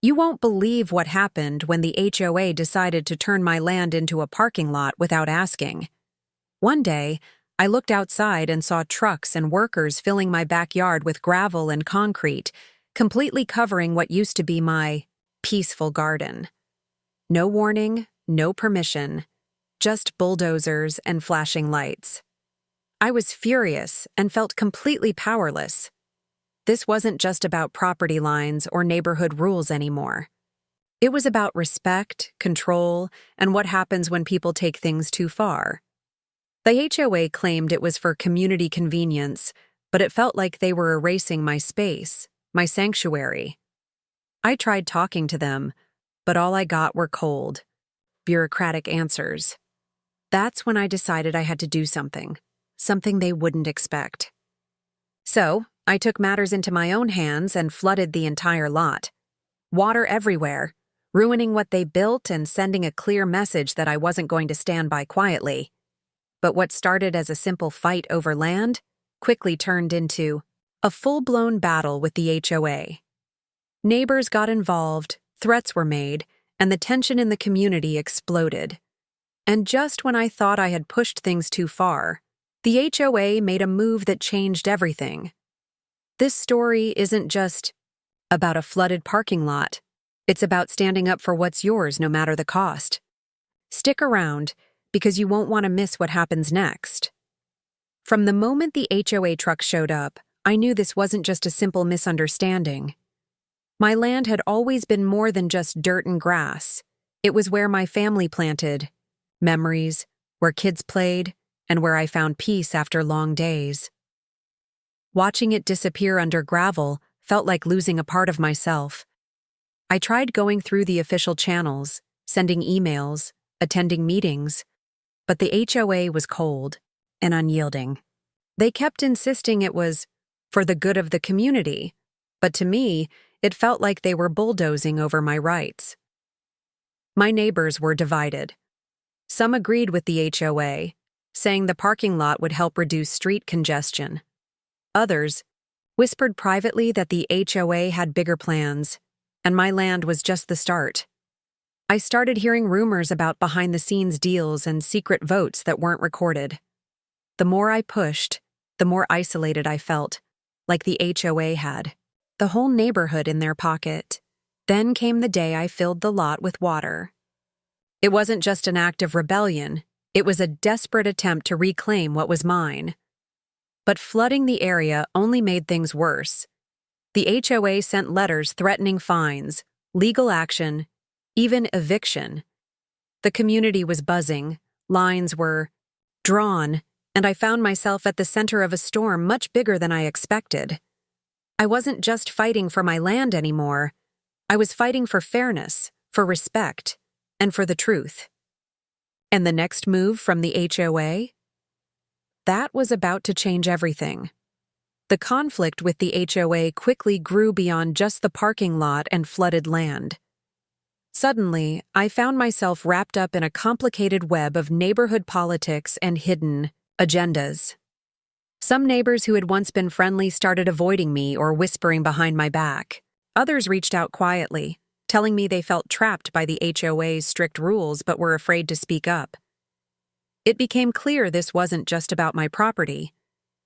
You won't believe what happened when the HOA decided to turn my land into a parking lot without asking. One day, I looked outside and saw trucks and workers filling my backyard with gravel and concrete, completely covering what used to be my peaceful garden. No warning, no permission, just bulldozers and flashing lights. I was furious and felt completely powerless. This wasn't just about property lines or neighborhood rules anymore. It was about respect, control, and what happens when people take things too far. The HOA claimed it was for community convenience, but it felt like they were erasing my space, my sanctuary. I tried talking to them, but all I got were cold, bureaucratic answers. That's when I decided I had to do something they wouldn't expect. So, I took matters into my own hands and flooded the entire lot. Water everywhere, ruining what they built and sending a clear message that I wasn't going to stand by quietly. But what started as a simple fight over land quickly turned into a full-blown battle with the HOA. Neighbors got involved, threats were made, and the tension in the community exploded. And just when I thought I had pushed things too far, the HOA made a move that changed everything. This story isn't just about a flooded parking lot. It's about standing up for what's yours no matter the cost. Stick around, because you won't want to miss what happens next. From the moment the HOA truck showed up, I knew this wasn't just a simple misunderstanding. My land had always been more than just dirt and grass. It was where my family planted memories, where kids played, and where I found peace after long days. Watching it disappear under gravel felt like losing a part of myself. I tried going through the official channels, sending emails, attending meetings, but the HOA was cold and unyielding. They kept insisting it was for the good of the community, but to me, it felt like they were bulldozing over my rights. My neighbors were divided. Some agreed with the HOA, saying the parking lot would help reduce street congestion. Others whispered privately that the HOA had bigger plans, and my land was just the start. I started hearing rumors about behind-the-scenes deals and secret votes that weren't recorded. The more I pushed, the more isolated I felt, like the HOA had the whole neighborhood in their pocket. Then came the day I filled the lot with water. It wasn't just an act of rebellion, it was a desperate attempt to reclaim what was mine. But flooding the area only made things worse. The HOA sent letters threatening fines, legal action, even eviction. The community was buzzing, lines were drawn, and I found myself at the center of a storm much bigger than I expected. I wasn't just fighting for my land anymore. I was fighting for fairness, for respect, and for the truth. And the next move from the HOA? That was about to change everything. The conflict with the HOA quickly grew beyond just the parking lot and flooded land. Suddenly, I found myself wrapped up in a complicated web of neighborhood politics and hidden agendas. Some neighbors who had once been friendly started avoiding me or whispering behind my back. Others reached out quietly, telling me they felt trapped by the HOA's strict rules but were afraid to speak up. It became clear this wasn't just about my property.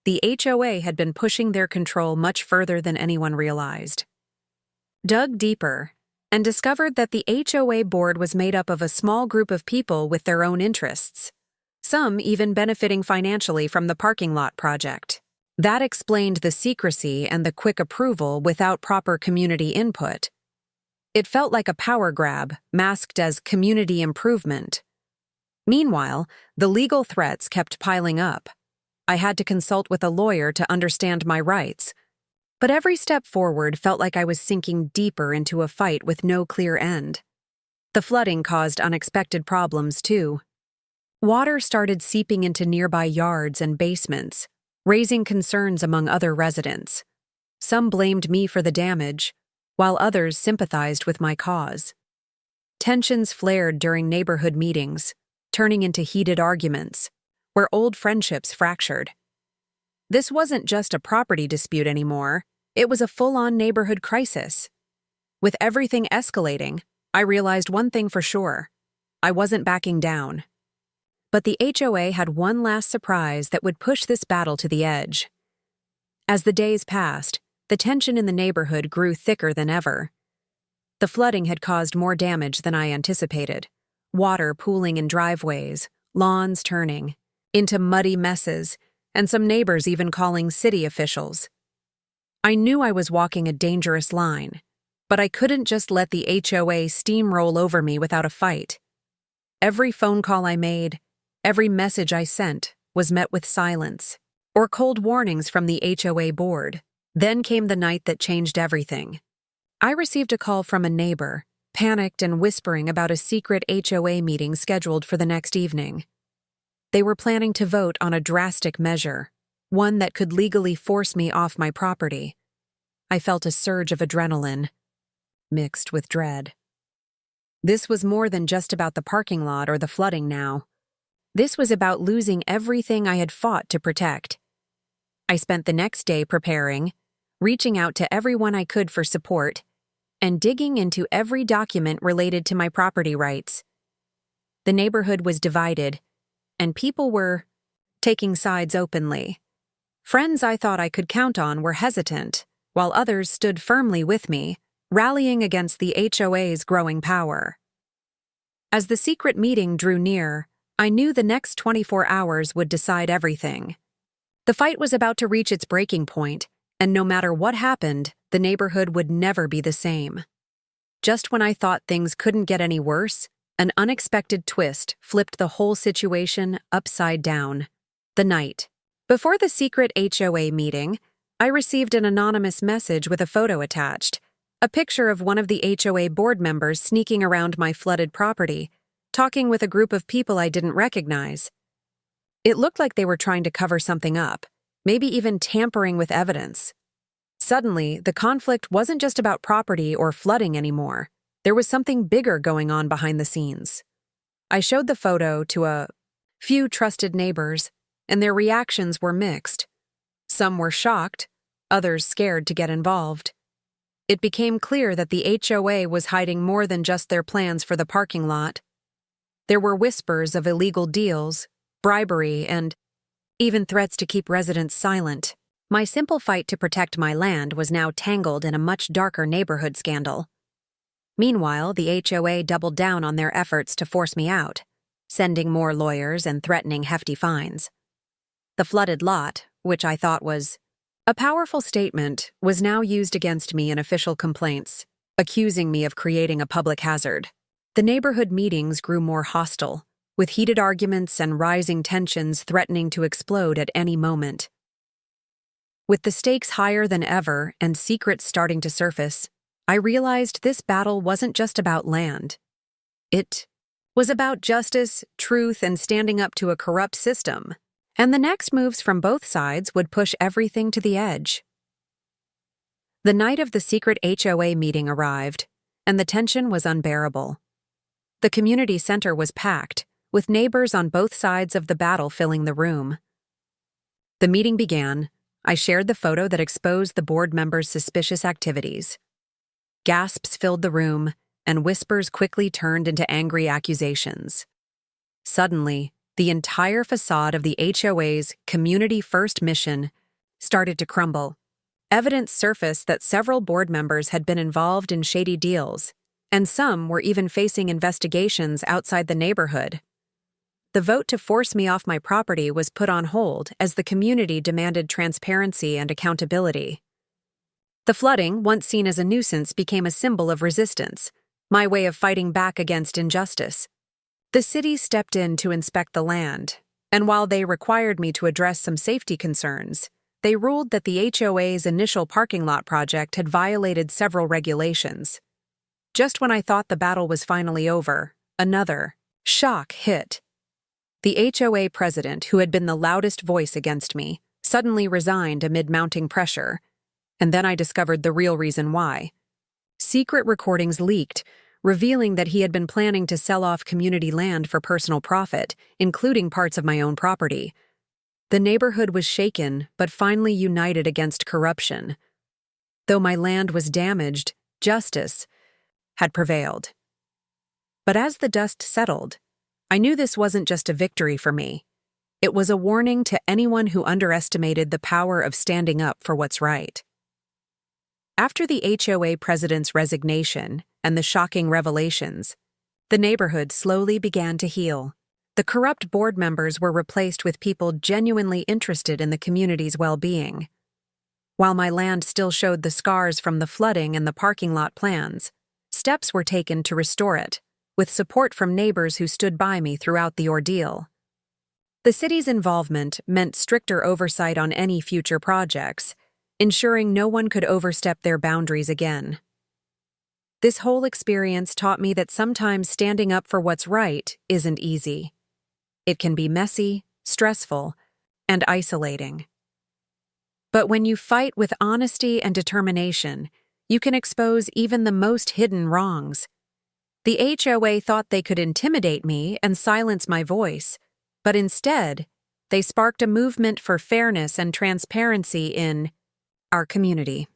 The HOA had been pushing their control much further than anyone realized. Dug deeper and discovered that the HOA board was made up of a small group of people with their own interests, some even benefiting financially from the parking lot project. That explained the secrecy and the quick approval without proper community input. It felt like a power grab, masked as community improvement. Meanwhile, the legal threats kept piling up. I had to consult with a lawyer to understand my rights. But every step forward felt like I was sinking deeper into a fight with no clear end. The flooding caused unexpected problems, too. Water started seeping into nearby yards and basements, raising concerns among other residents. Some blamed me for the damage, while others sympathized with my cause. Tensions flared during neighborhood meetings, turning into heated arguments, where old friendships fractured. This wasn't just a property dispute anymore, it was a full-on neighborhood crisis. With everything escalating, I realized one thing for sure. I wasn't backing down. But the HOA had one last surprise that would push this battle to the edge. As the days passed, the tension in the neighborhood grew thicker than ever. The flooding had caused more damage than I anticipated. Water pooling in driveways, lawns turning into muddy messes, and some neighbors even calling city officials. I knew I was walking a dangerous line, but I couldn't just let the HOA steamroll over me without a fight. Every phone call I made, every message I sent, was met with silence or cold warnings from the HOA board. Then came the night that changed everything. I received a call from a neighbor, panicked and whispering about a secret HOA meeting scheduled for the next evening. They were planning to vote on a drastic measure, one that could legally force me off my property. I felt a surge of adrenaline, mixed with dread. This was more than just about the parking lot or the flooding now. This was about losing everything I had fought to protect. I spent the next day preparing, reaching out to everyone I could for support, and digging into every document related to my property rights. The neighborhood was divided, and people were taking sides openly. Friends I thought I could count on were hesitant, while others stood firmly with me, rallying against the HOA's growing power. As the secret meeting drew near, I knew the next 24 hours would decide everything. The fight was about to reach its breaking point, and no matter what happened, the neighborhood would never be the same. Just when I thought things couldn't get any worse, an unexpected twist flipped the whole situation upside down. The night before the secret HOA meeting, I received an anonymous message with a photo attached, a picture of one of the HOA board members sneaking around my flooded property, talking with a group of people I didn't recognize. It looked like they were trying to cover something up, maybe even tampering with evidence. Suddenly, the conflict wasn't just about property or flooding anymore. There was something bigger going on behind the scenes. I showed the photo to a few trusted neighbors, and their reactions were mixed. Some were shocked, others scared to get involved. It became clear that the HOA was hiding more than just their plans for the parking lot. There were whispers of illegal deals, bribery, and even threats to keep residents silent. My simple fight to protect my land was now tangled in a much darker neighborhood scandal. Meanwhile, the HOA doubled down on their efforts to force me out, sending more lawyers and threatening hefty fines. The flooded lot, which I thought was a powerful statement, was now used against me in official complaints, accusing me of creating a public hazard. The neighborhood meetings grew more hostile, with heated arguments and rising tensions threatening to explode at any moment. With the stakes higher than ever and secrets starting to surface, I realized this battle wasn't just about land. It was about justice, truth, and standing up to a corrupt system. And the next moves from both sides would push everything to the edge. The night of the secret HOA meeting arrived, and the tension was unbearable. The community center was packed, with neighbors on both sides of the battle filling the room. The meeting began. I shared the photo that exposed the board members' suspicious activities. Gasps filled the room, and whispers quickly turned into angry accusations. Suddenly, the entire facade of the HOA's Community First mission started to crumble. Evidence surfaced that several board members had been involved in shady deals, and some were even facing investigations outside the neighborhood. The vote to force me off my property was put on hold as the community demanded transparency and accountability. The flooding, once seen as a nuisance, became a symbol of resistance, my way of fighting back against injustice. The city stepped in to inspect the land, and while they required me to address some safety concerns, they ruled that the HOA's initial parking lot project had violated several regulations. Just when I thought the battle was finally over, another shock hit. The HOA president, who had been the loudest voice against me, suddenly resigned amid mounting pressure, and then I discovered the real reason why. Secret recordings leaked, revealing that he had been planning to sell off community land for personal profit, including parts of my own property. The neighborhood was shaken, but finally united against corruption. Though my land was damaged, justice, had prevailed. But as the dust settled, I knew this wasn't just a victory for me. It was a warning to anyone who underestimated the power of standing up for what's right. After the HOA president's resignation and the shocking revelations, the neighborhood slowly began to heal. The corrupt board members were replaced with people genuinely interested in the community's well-being. While my land still showed the scars from the flooding and the parking lot plans, steps were taken to restore it, with support from neighbors who stood by me throughout the ordeal. The city's involvement meant stricter oversight on any future projects, ensuring no one could overstep their boundaries again. This whole experience taught me that sometimes standing up for what's right isn't easy. It can be messy, stressful, and isolating. But when you fight with honesty and determination, you can expose even the most hidden wrongs. The HOA thought they could intimidate me and silence my voice, but instead, they sparked a movement for fairness and transparency in our community.